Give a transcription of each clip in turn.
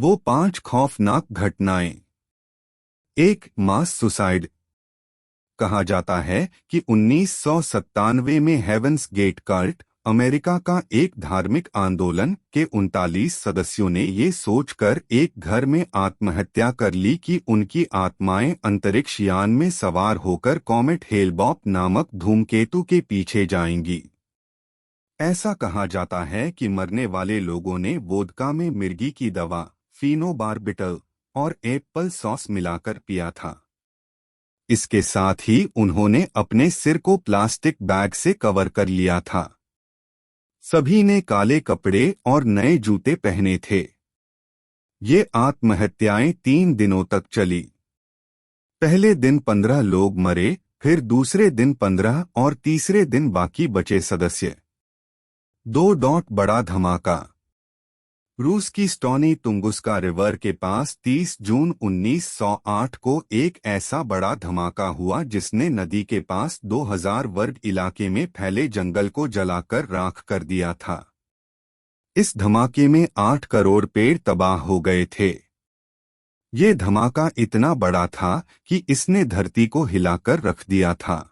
वो 5 खौफनाक घटनाएं। 1. मास सुसाइड। कहा जाता है कि 1997 में हेवंस गेट कल्ट, अमेरिका का एक धार्मिक आंदोलन के 39 सदस्यों ने ये सोचकर एक घर में आत्महत्या कर ली कि उनकी आत्माएं अंतरिक्ष यान में सवार होकर कॉमेट हेल-बॉप नामक धूमकेतु के पीछे जाएंगी। ऐसा कहा जाता है कि मरने वाले लोगों ने वोदका में मिर्गी की दवा, फिनोबार्बिटल और एप्पल सॉस मिलाकर पिया था। इसके साथ ही उन्होंने अपने सिर को प्लास्टिक बैग से कवर कर लिया था। सभी ने काले कपड़े और नए जूते पहने थे। ये आत्महत्याएं 3 दिनों तक चली। पहले दिन 15 लोग मरे, फिर दूसरे दिन 15 और तीसरे दिन बाकी बचे सदस्य। 2. बड़ा धमाका। रूस की स्टोनी तुंगुस्का रिवर के पास 30 जून 1908 को एक ऐसा बड़ा धमाका हुआ जिसने नदी के पास 2000 वर्ग इलाके में फैले जंगल को जलाकर राख कर दिया था। इस धमाके में 8 करोड़ पेड़ तबाह हो गए थे। ये धमाका इतना बड़ा था कि इसने धरती को हिलाकर रख दिया था।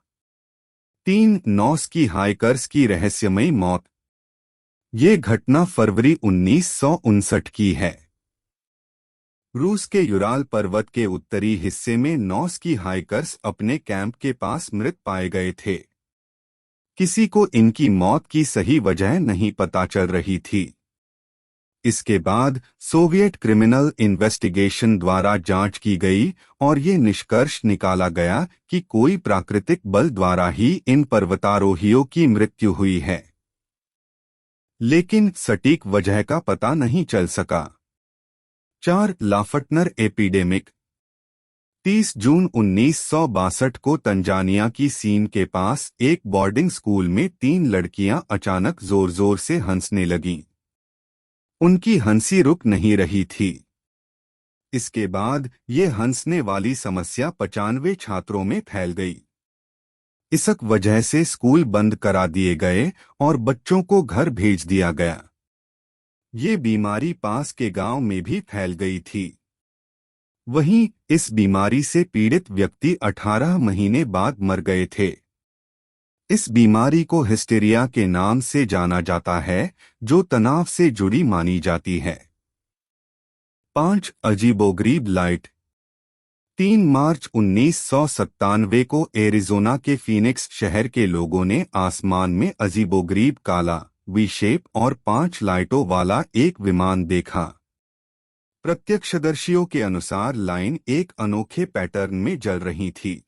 3. नॉर्स हाइकर्स की रहस्यमयी मौत। ये घटना फरवरी 1959 की है। रूस के यूराल पर्वत के उत्तरी हिस्से में नॉर्स हाइकर्स अपने कैंप के पास मृत पाए गए थे। किसी को इनकी मौत की सही वजह नहीं पता चल रही थी। इसके बाद सोवियत क्रिमिनल इन्वेस्टिगेशन द्वारा जांच की गई और ये निष्कर्ष निकाला गया कि कोई प्राकृतिक बल द्वारा ही इन पर्वतारोहियों की मृत्यु हुई है, लेकिन सटीक वजह का पता नहीं चल सका। 4. लाफटनर एपिडेमिक। 30 जून 1962 को तंजानिया की सीन के पास एक बोर्डिंग स्कूल में 3 लड़कियां अचानक जोर जोर से हंसने लगीं। उनकी हंसी रुक नहीं रही थी। इसके बाद ये हंसने वाली समस्या 95 छात्रों में फैल गई। इस वजह से स्कूल बंद करा दिए गए और बच्चों को घर भेज दिया गया। ये बीमारी पास के गांव में भी फैल गई थी। वहीं इस बीमारी से पीड़ित व्यक्ति 18 महीने बाद मर गए थे। इस बीमारी को हिस्टीरिया के नाम से जाना जाता है, जो तनाव से जुड़ी मानी जाती है। 5. अजीबोगरीब लाइट। 3 मार्च 1997 को एरिज़ोना के फीनिक्स शहर के लोगों ने आसमान में अजीबोगरीब काला, वी शेप और 5 लाइटों वाला एक विमान देखा। प्रत्यक्षदर्शियों के अनुसार लाइन एक अनोखे पैटर्न में जल रही थी।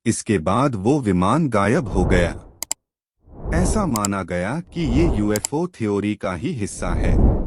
इसके बाद वो विमान गायब हो गया। ऐसा माना गया कि ये यूएफओ थ्योरी का ही हिस्सा है।